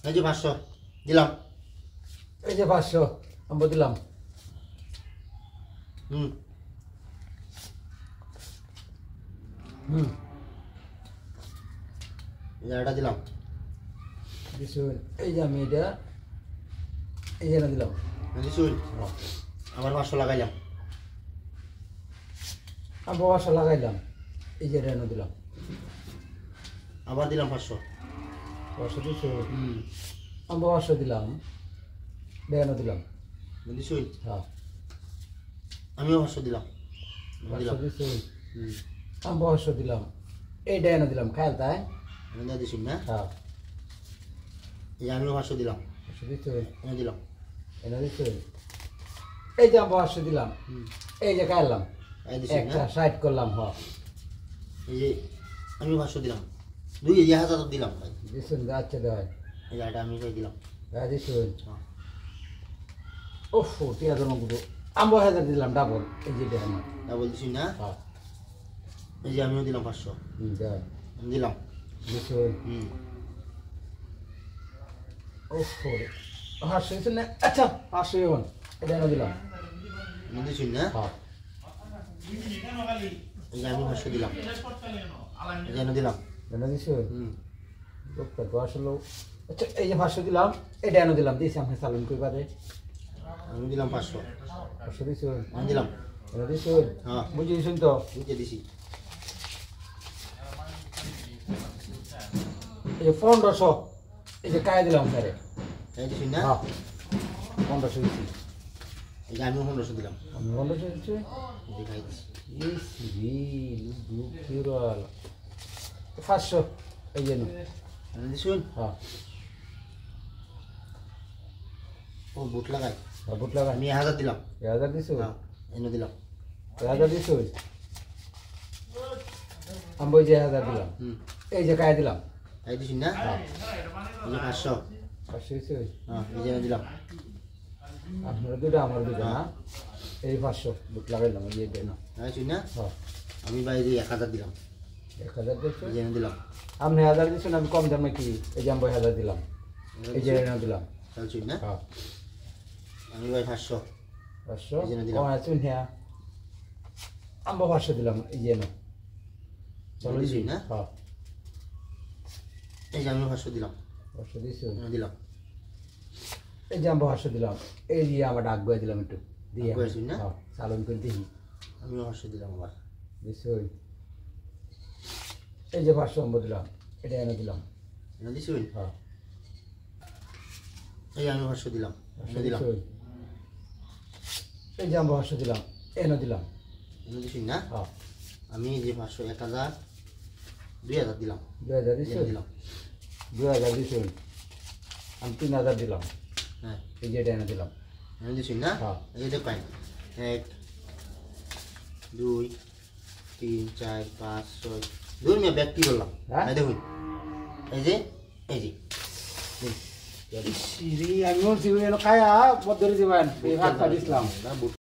এই যে 500 দিলাম। এই যে 500 আমরা দিলাম। হুম হুম এটা দিলাম। দিছুন। এই যে আমি এটা এই যে দিলাম। দিছুন। আবার 500 লাগাইলাম। আমি 500 লাগাইলাম। এই যে এটা দিলাম। আবার দিলাম 500। 500 দিছুন। হুম আমি 500 দিলাম। এটা দিলাম। দিছুন। হ্যাঁ আমিও 500 দিলাম। 500 দিছুন। হুম আমি 500 দিলাম। এইটা দিলাম খেয়াল তাই। আমি দিছুন না। হ্যাঁ এই আমিও 500 দিলাম। 500 দিছুন। আমি দিলাম। এটা দিছুন। এই যে আমি 500 দিলাম। হুম এই যে খাইলাম। এই দিছুন একটা না। 60 করলাম। হ্যাঁ এই যে আমি 500 দিলাম। 2000 দিলাম ভাই। দিছুন। আচ্ছা দেয় এই এটা আমি দিলাম। দিছুন। হ্যাঁ ওফ 3000 মতো আমি 1000 দিলাম ডাবল। এই যে এটা আমার। তা বলছিস না। হ্যাঁ এই যে আমিও দিলাম 500। দেয় আমি দিলাম। দিছুন। হুম ওফ 500 দিছুন না। আচ্ছা 500 এখন এটা দিলাম। আমি দিছুন না। হ্যাঁ এই যে আমি 500 দিলাম। এই যে দিলাম। এটা দিছুন। হুম লোকটা তো আসলে আচ্ছা এই যে 500 দিলাম। এটা দিলাম। দিছি আপনি চালন কইবা দে। আমি দিলাম 500। 500 দিছুন। আমি দিলাম। এটা দিছুন। হ্যাঁ বুঝি দিছুন তো। বুঝে দিছি। এই যে 1500 এই যে কায় দিলাম স্যারে। এই দিছুন না। হ্যাঁ 1500 দিছি। এই যে আমিও 1500 দিলাম। আমি 1500 দিছি। দেখাই দিছি। এই সিভিল দুকিরাল 500 এই যে নো। আমি দিছুন। হ্যাঁ ও বুট লাগাই। বুট লাগা। আমি 1000 দিলাম। 1000 দিছো। হ্যাঁ এনে দিলাম। 1000 দিছো। আমি ওই যে 1000 দিলাম। হুম এই যে কায় দিলাম। এই দিছুন না। হ্যাঁ এই যে 500। 500 দিছো। হ্যাঁ এই যে এনে দিলাম। আপনার দুটো আমার দুটো না। এই 500 বুট লাগাইলাম এই যে দেন। দিছুন না। হ্যাঁ আমি বাইরে 1000 দিলাম। 1000 দিছো। এই যে এনে দিলাম। আপনি 1000 দিছেন আমি কম দামে কি এই যে আমি 1000 দিলাম। এই যে এনে দিলাম। চলছুন না। হ্যাঁ আমি ভাই 500। 500 এই যে এনে দিলাম। কম আছে হ্যাঁ আমি 500 দিলাম এই যে নো। চলো দিছি জি না? হ্যাঁ এই যে আমি 500 দিলাম। 500 দিছো। এনে দিলাম। এই যে আমি 500 দিলাম। এই যে আমার ডাক বয়ে দিলাম একটু দিয়ে ডাক বয়েছিস না? হ্যাঁ চালন করে দিই আমিও 500 দিলাম আবার। দিছো। এই যে 500 আমি দিলাম। এটা এনে দিলাম। এনে দিছুন। হ্যাঁ এই যে আমি 500 দিলাম। এনে দিলাম। দিছো। এই যে আমি 500 দিলাম। এনে দিলাম। এনে দিছুন না। হ্যাঁ আমি যে 500 1000 2000 দিলাম। 2000 দিছো। এনে দিলাম। 2000 দিছো। আমি 3000 দিলাম। হ্যাঁ এই যে এটা এনে দিলাম। এনে দিছুন না। হ্যাঁ এই যে দেখেন 1 2 3 4 5 6 ধরুন আমি ব্যাগ কি করলাম। হ্যাঁ? এই দেখুন এই যে সিরি আমি বলছি এনে খায়া বদরে দিবেন এই ভাত দিলাম। না